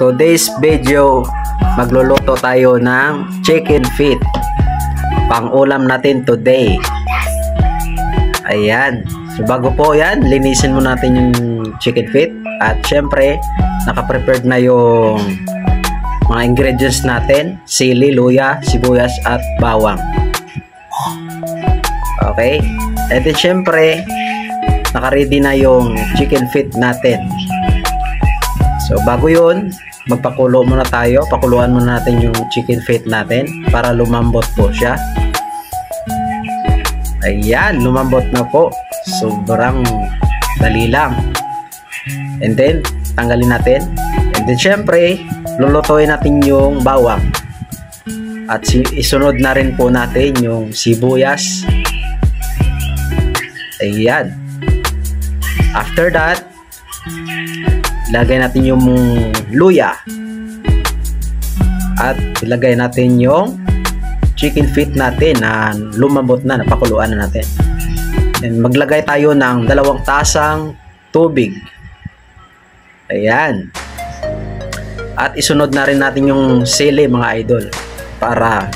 Today's video, magluluto tayo ng chicken feet. Pang-ulam natin today. Ayan. So bago po yan, linisin mo natin yung chicken feet. At syempre, naka-prepared na yung mga ingredients natin. Sili, luya, sibuyas, at bawang. Okay. And then syempre, naka-ready na yung chicken feet natin. So bago yun, magpakulo muna tayo. Pakuluan muna natin yung chicken feet natin para lumambot po siya. Ayan, lumambot na po. Sobrang dali lang. And then, tanggalin natin. And then syempre, lulutuin natin yung bawang. At isunod na rin po natin yung sibuyas. Ayan. After that, ilagay natin yung luya. At ilagay natin yung chicken feet natin na lumambot na, napakuluan na natin. And maglagay tayo ng 2 tasang tubig. Ayan. At isunod na rin natin yung sili, mga idol, para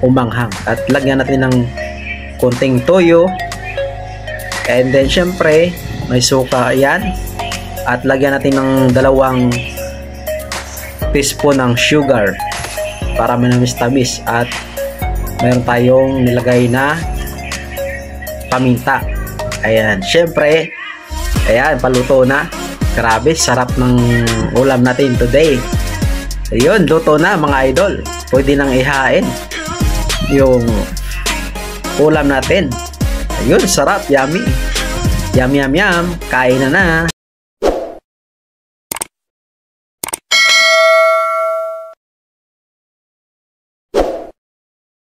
umanghang. At lagyan natin ng konting toyo. And then syempre, may suka. Ayan. At lagyan natin ng 2 teaspoon ng sugar para manamis-tamis. At meron tayong nilagay na paminta. Ayan. Syempre, ayan, paluto na. Grabe, sarap ng ulam natin today. Ayun, luto na mga idol. Pwede nang ihain yung ulam natin. Ayun, sarap, yummy. Yum, yum, yum. Kain na na.